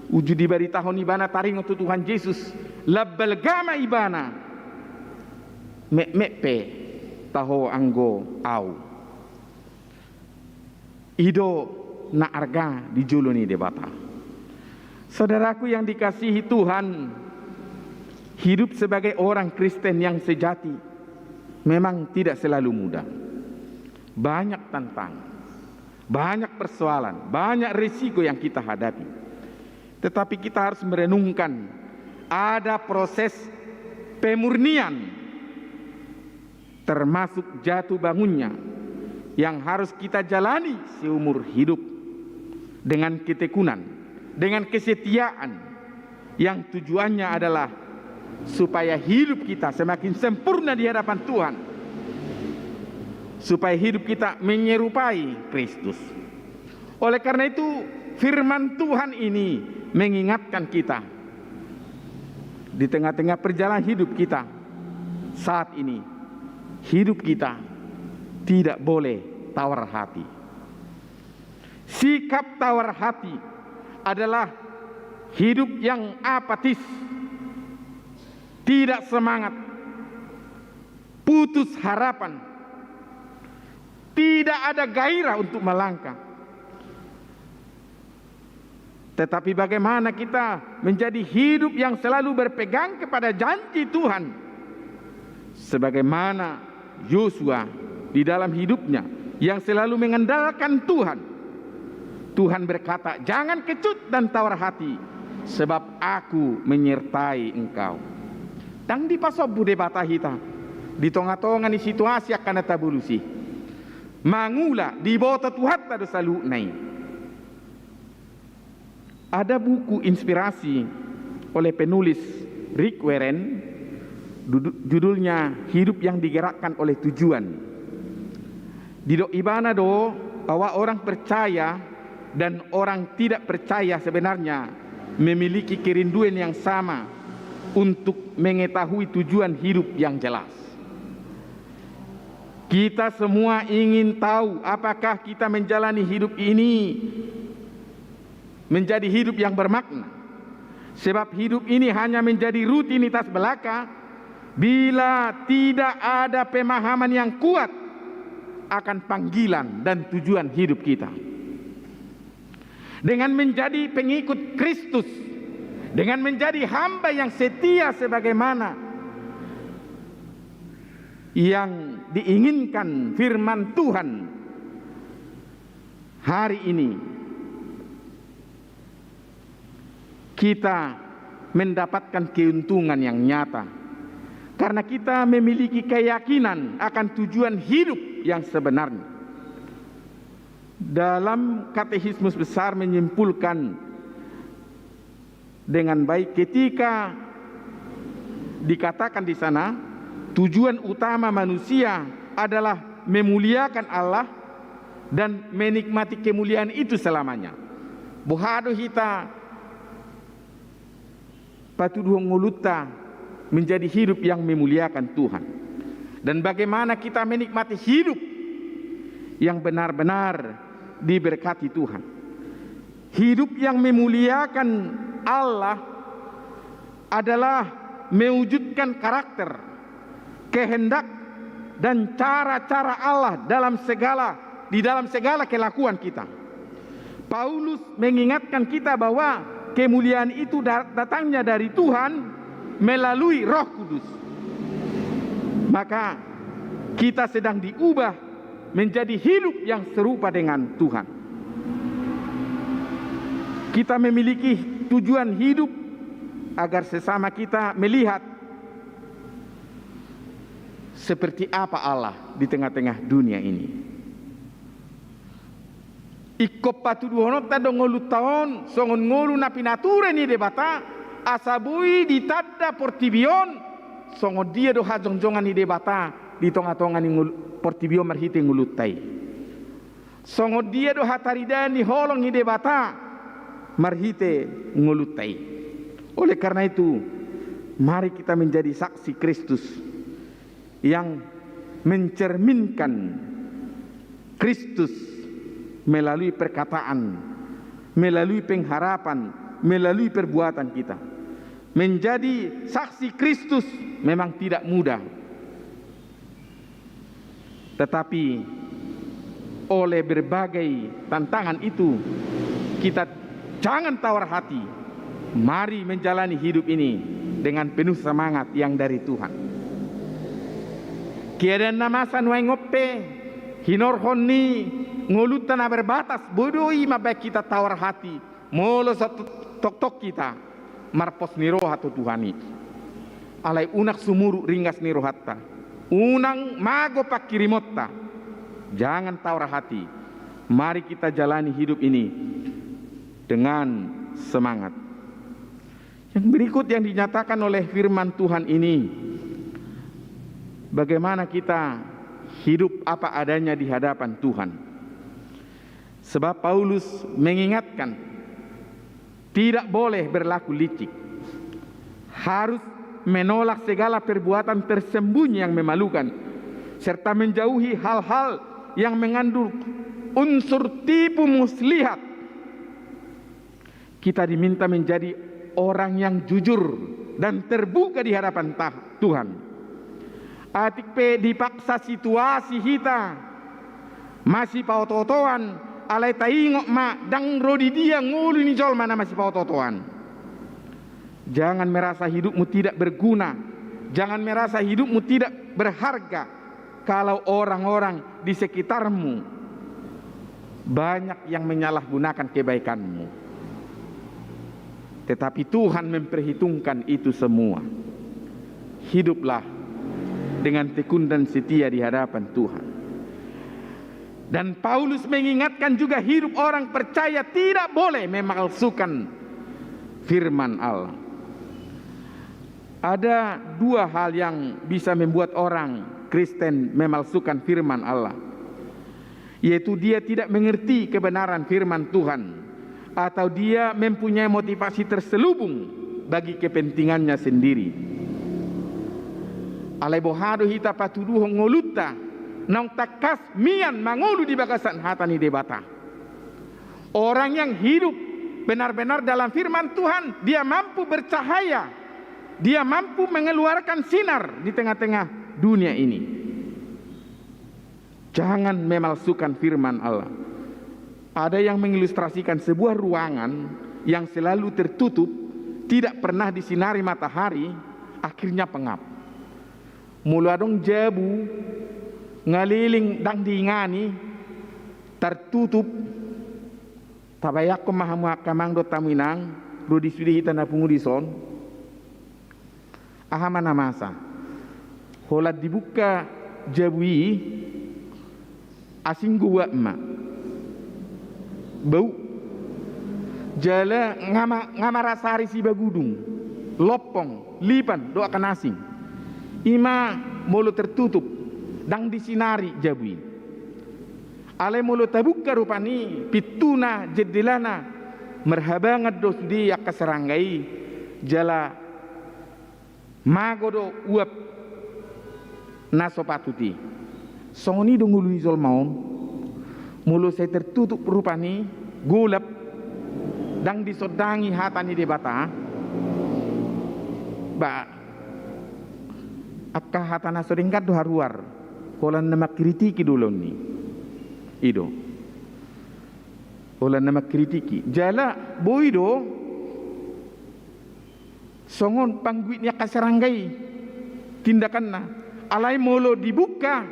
uju diberi tahun ibana taring untuk Tuhan Yesus labbal gama ibana me taho anggo au ido na arga di juluni debata. Saudaraku yang dikasihi Tuhan, hidup sebagai orang Kristen yang sejati memang tidak selalu mudah. banyak tantangan, banyak persoalan, banyak risiko yang kita hadapi. Tetapi kita harus merenungkan, ada proses pemurnian, termasuk jatuh bangunnya, yang harus kita jalani seumur hidup dengan ketekunan, dengan kesetiaan, yang tujuannya adalah supaya hidup kita semakin sempurna di hadapan Tuhan, supaya hidup kita menyerupai Kristus. Oleh karena itu, firman Tuhan ini mengingatkan kita di tengah-tengah perjalanan hidup kita saat ini, hidup kita tidak boleh tawar hati. Sikap tawar hati adalah hidup yang apatis, tidak semangat, putus harapan, tidak ada gairah untuk melangkah. Tetapi bagaimana kita menjadi hidup yang selalu berpegang kepada janji Tuhan, sebagaimana Yosua di dalam hidupnya yang selalu mengandalkan Tuhan. Tuhan berkata, jangan kecut dan tawar hati, sebab aku menyertai engkau. Dan di pasob bude bata hita, di tengah-tengah ni situasi akan tabulusi. Mangula di bawah Tuhan tadu selalu naik. Ada buku inspirasi oleh penulis Rick Warren, judulnya Hidup yang Digerakkan oleh Tujuan. Di ibana do bahwa orang percaya dan orang tidak percaya sebenarnya memiliki kerinduan yang sama untuk mengetahui tujuan hidup yang jelas. Kita semua ingin tahu apakah kita menjalani hidup ini menjadi hidup yang bermakna. Sebab hidup ini hanya menjadi rutinitas belaka bila tidak ada pemahaman yang kuat akan panggilan dan tujuan hidup kita. Dengan menjadi pengikut Kristus, dengan menjadi hamba yang setia sebagaimana yang diinginkan firman Tuhan hari ini, kita mendapatkan keuntungan yang nyata karena kita memiliki keyakinan akan tujuan hidup yang sebenarnya. Dalam Katekismus Besar menyimpulkan dengan baik ketika dikatakan di sana tujuan utama manusia adalah memuliakan Allah dan menikmati kemuliaan itu selamanya. Bohado hita patuduh nguluta menjadi hidup yang memuliakan Tuhan. Dan bagaimana kita menikmati hidup yang benar-benar diberkati Tuhan. Hidup yang memuliakan Allah adalah mewujudkan karakter, kehendak dan cara-cara Allah di dalam segala kelakuan kita. Paulus mengingatkan kita bahwa kemuliaan itu datangnya dari Tuhan melalui Roh Kudus. Maka kita sedang diubah menjadi hidup yang serupa dengan Tuhan. Kita memiliki tujuan hidup agar sesama kita melihat seperti apa Allah di tengah-tengah dunia ini. Ikop patuduhono tado ngolu taon songon ngolu na pinature ni debata asabui ditadda portibion songo dia do hajong-jongan ni debata di tonga-tonga ni portibion marhite ngulutai. Songo dia do hatarida ni holong ni debata marhite ngulutai. Oleh karena itu, mari kita menjadi saksi Kristus yang mencerminkan Kristus melalui perkataan, melalui pengharapan, melalui perbuatan kita. Menjadi saksi Kristus memang tidak mudah. Tetapi oleh berbagai tantangan itu, kita jangan tawar hati. Mari menjalani hidup ini dengan penuh semangat yang dari Tuhan. Kiadan namasan wai ngope, hinorhon ni ngolutan na berbatas bodoi mabek kita tawar hati molo satu tok kita marpos niro hatu Tuhani alai unak sumuru ringgas niro hatta unang mago pakirimotta. Jangan tawar hati, mari kita jalani hidup ini dengan semangat. Yang berikut yang dinyatakan oleh firman Tuhan ini, bagaimana kita hidup apa adanya di hadapan Tuhan. Sebab Paulus mengingatkan, tidak boleh berlaku licik, harus menolak segala perbuatan tersembunyi yang memalukan, serta menjauhi hal-hal yang mengandung unsur tipu muslihat. Kita diminta menjadi orang yang jujur dan terbuka di hadapan Tuhan. Atik pe dipaksa situasi kita masih pautotoan alai taingok ma dang rodi dia ngulu ni jol mana masih pautotoan. Jangan merasa hidupmu tidak berguna, jangan merasa hidupmu tidak berharga kalau orang-orang di sekitarmu banyak yang menyalahgunakan kebaikanmu. Tetapi Tuhan memperhitungkan itu semua. Hiduplah dengan tekun dan setia di hadapan Tuhan. Dan Paulus mengingatkan juga hidup orang percaya tidak boleh memalsukan firman Allah. Ada dua hal yang bisa membuat orang Kristen memalsukan firman Allah, yaitu dia tidak mengerti kebenaran firman Tuhan, atau dia mempunyai motivasi terselubung bagi kepentingannya sendiri. Alai bohado hita patuduh ngoluta nang takas mian mangolu di bagasan hatani debata. Orang yang hidup benar-benar dalam firman Tuhan, dia mampu bercahaya, dia mampu mengeluarkan sinar di tengah-tengah dunia ini. Jangan memalsukan firman Allah. Ada yang mengilustrasikan sebuah ruangan yang selalu tertutup, tidak pernah disinari matahari, akhirnya pengap. Mula dong jabu ngaliling dang diingani tertutup. Tabayak ko mahamuakamang do taminang rudi sudi hita na pungudison. Ahamana masa. Holat dibuka jabui asing gua emak. Bau jala ngamarasari si bagudung lopong lipan do akan asing ima mulu tertutup dang disinari jabui ale mulu tabuka rupani pituna jedilana merhabangat do sudi akaseranggai jala magodo uap nasopatuti songoni dongulu izol maun mulu saya tertutup rupani gulap dang disodangi hatani debata ba akka hatana soringkat do haruar kolan nama kritiki dulu ni ido kolan nama kritiki jala boido songon pangguitnya kasaranggai tindakan na alai molo dibuka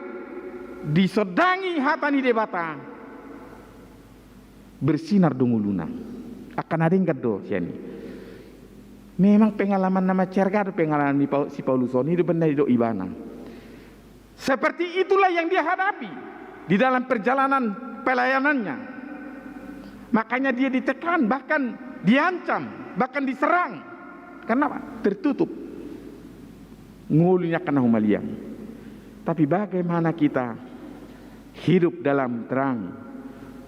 disodangi hatani debata bersinar donguluna akan ada yang do siani. Memang pengalaman nama cerga pengalaman si Paulus ini benar do ibana. Seperti itulah yang dia hadapi di dalam perjalanan pelayanannya. Makanya dia ditekan, bahkan diancam, bahkan diserang. Kenapa? Tertutup. Ngulunya kena humaliang. Tapi bagaimana kita hidup dalam terang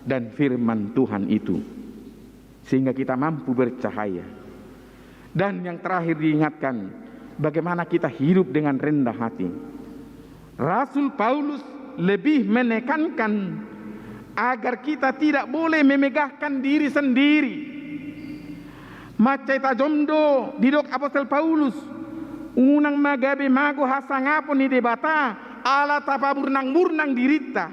dan firman Tuhan itu sehingga kita mampu bercahaya. Dan yang terakhir diingatkan bagaimana kita hidup dengan rendah hati. Rasul Paulus lebih menekankan agar kita tidak boleh memegahkan diri sendiri. Macai tajomdo didok apostol Paulus unang magabe mago hasangapon ni debata ala tapaburnang-burnang dirita.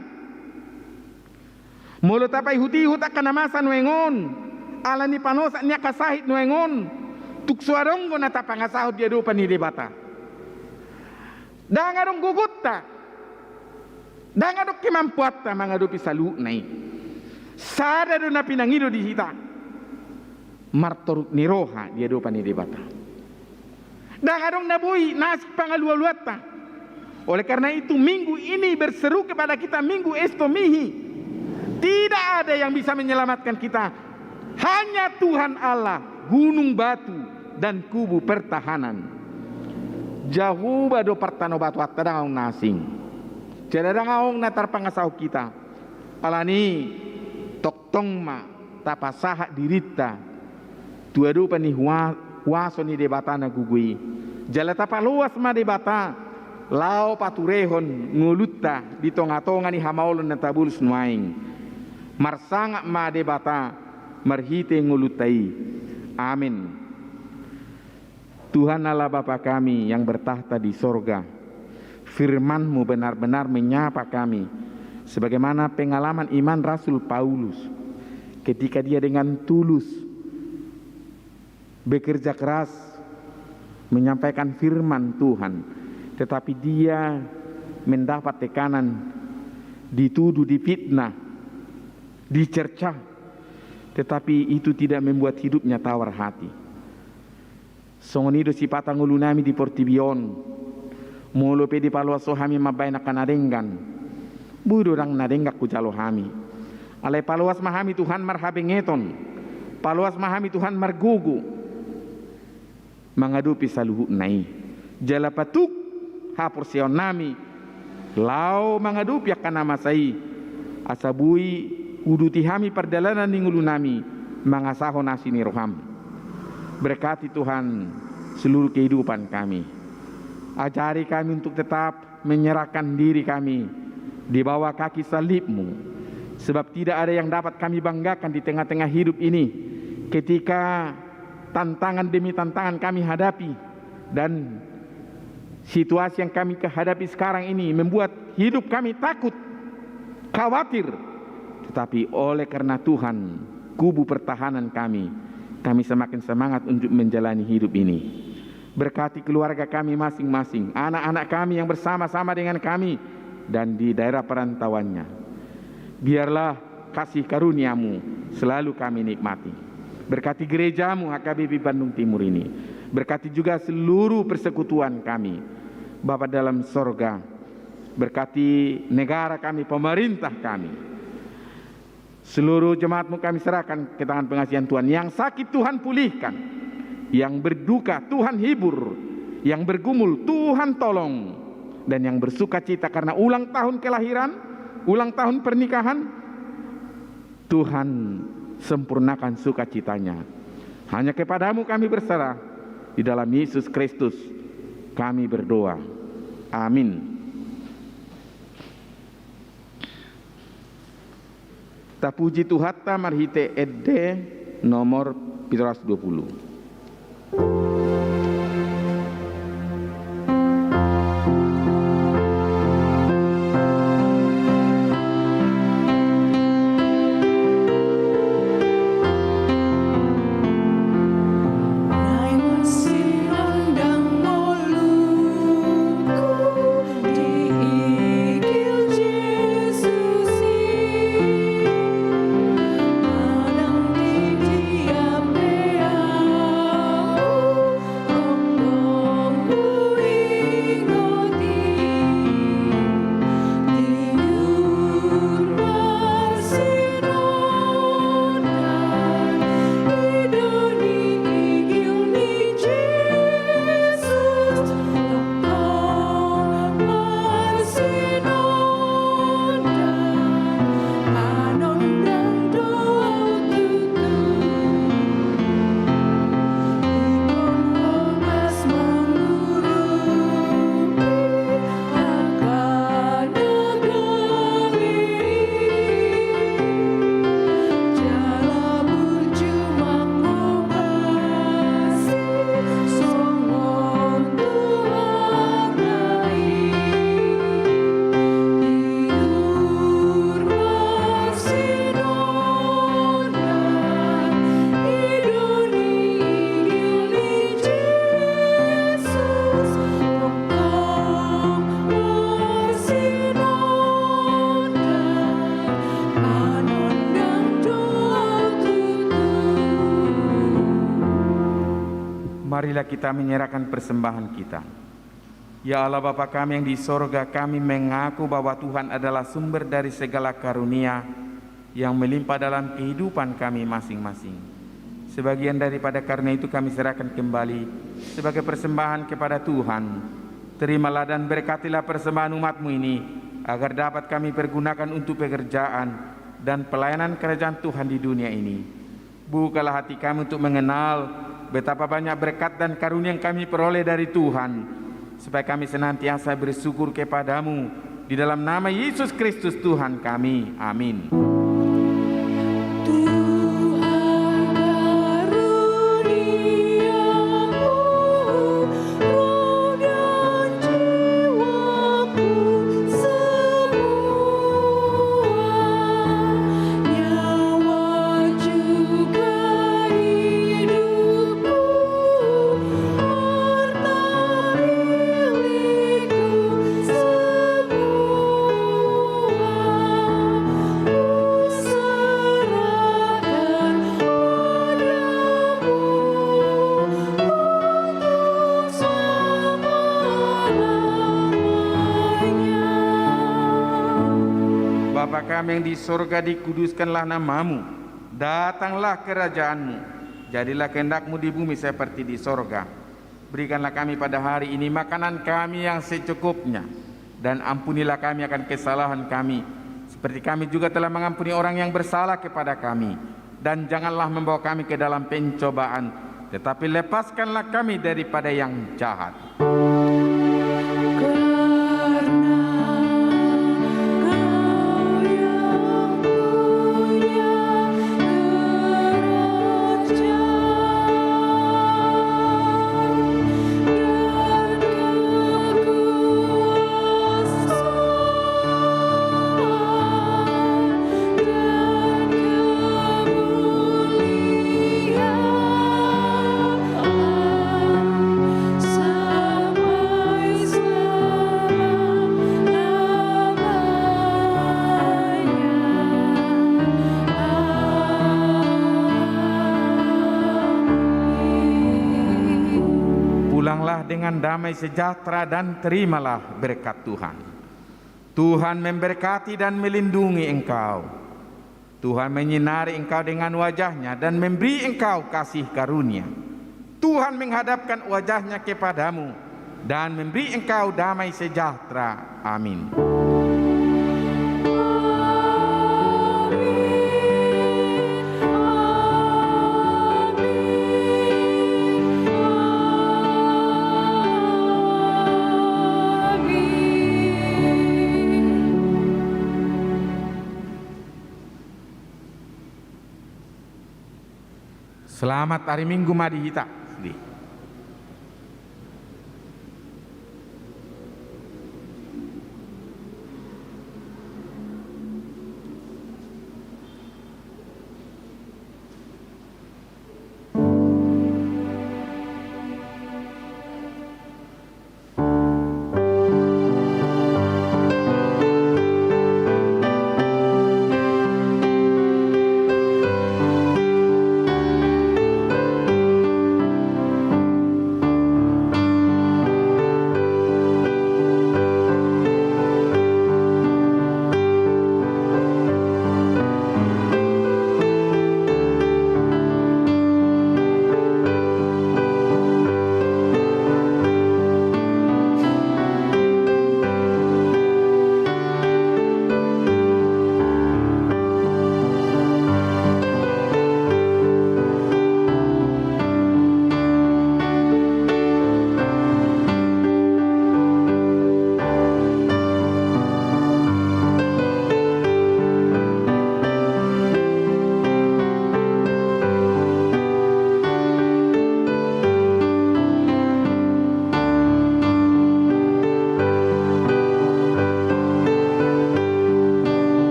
Molo tapai huti-hut akan namasan wengon ala ni panosa niya kasahit wengon tuksuarong ko na tapangasahod dia dopa ni debata dangarong gugutta Dangadok kemampuan menghadapi saluk nai. Sada do na pinangido di hita. Martorut niroha dia do pani debata. Dangadok nabui nasik pangalualuata. Oleh karena itu minggu ini berseru kepada kita minggu estomihi. Tidak ada yang bisa menyelamatkan kita. Hanya Tuhan Allah, gunung batu dan kubu pertahanan. Jauh bado partano batu atadang nasing. Jadadang aong natar pangasau kita. Alani toktong ma tapasaha dirita. Tuadu pani waso ni debata na gugui. Jala tapaluas ma debata. Lao paturehon ngulutta di tonga-tonga ni hamaulun na tabulus nuaing. Marsanga ma debata marhite ngulutai. Amin. Tuhan Allah Bapa kami yang bertahta di sorga, firman-Mu benar-benar menyapa kami, sebagaimana pengalaman iman Rasul Paulus, ketika dia dengan tulus, bekerja keras, menyampaikan firman Tuhan, tetapi dia mendapat tekanan, dituduh, difitnah, dicercah, tetapi itu tidak membuat hidupnya tawar hati. Songonido si patang ulu nami di Portibion, molo pe di paluaso hami mabay na kanadenggan, budo rang nadenggak ku jalo hami. Alay paluas mahami Tuhan marhabengeton, paluas mahami Tuhan margugu, mangadupi sa luhuk nai. Jala patuk hapor siyon nami, lao mangadupi akan namasai, asabui uduti hami perdalanan ning ulu nami, mangasaho nasi ni roham. Berkati Tuhan seluruh kehidupan kami. Ajari kami untuk tetap menyerahkan diri kami di bawah kaki salib-Mu. Sebab tidak ada yang dapat kami banggakan di tengah-tengah hidup ini. Ketika tantangan demi tantangan kami hadapi. Dan situasi yang kami hadapi sekarang ini membuat hidup kami takut, khawatir. Tetapi oleh karena Tuhan, kubu pertahanan kami semakin semangat untuk menjalani hidup ini. Berkati keluarga kami masing-masing, anak-anak kami yang bersama-sama dengan kami, dan di daerah perantauannya. Biarlah kasih karunia-Mu selalu kami nikmati. Berkati gereja-Mu HKBP Bandung Timur ini. Berkati juga seluruh persekutuan kami, Bapa dalam sorga. Berkati negara kami, pemerintah kami. Seluruh jemaat-Mu kami serahkan ke tangan pengasihan Tuhan. Yang sakit Tuhan pulihkan, yang berduka Tuhan hibur, yang bergumul Tuhan tolong, dan yang bersuka cita karena ulang tahun kelahiran, ulang tahun pernikahan, Tuhan sempurnakan sukacitanya. Hanya kepada-Mu kami berserah. Di dalam Yesus Kristus kami berdoa. Amin. Tapuji Tuhatta marhite edde nomor 720. Nadang di tiap reang marilah kita menyerahkan persembahan kita. Ya Allah Bapa kami yang di sorga, kami mengaku bahwa Tuhan adalah sumber dari segala karunia yang melimpah dalam kehidupan kami masing-masing. Sebagian daripada karunia itu kami serahkan kembali sebagai persembahan kepada Tuhan. Terimalah dan berkatilah persembahan umat-Mu ini, agar dapat kami pergunakan untuk pekerjaan dan pelayanan kerajaan Tuhan di dunia ini. Bukalah hati kami untuk mengenal betapa banyak berkat dan karunia yang kami peroleh dari Tuhan, supaya kami senantiasa bersyukur kepadamu di dalam nama Yesus Kristus Tuhan kami. Amin. Bapa kami yang di sorga, dikuduskanlah namamu, datanglah kerajaanmu, jadilah kehendak-Mu di bumi seperti di sorga. Berikanlah kami pada hari ini makanan kami yang secukupnya, dan ampunilah kami akan kesalahan kami, seperti kami juga telah mengampuni orang yang bersalah kepada kami. Dan janganlah membawa kami ke dalam pencobaan, tetapi lepaskanlah kami daripada yang jahat. Pulanglah dengan damai sejahtera dan terimalah berkat Tuhan. Tuhan memberkati dan melindungi engkau. Tuhan menyinari engkau dengan wajah-Nya dan memberi engkau kasih karunia. Tuhan menghadapkan wajah-Nya kepadamu dan memberi engkau damai sejahtera. Amin. Selamat hari Minggu Madihita.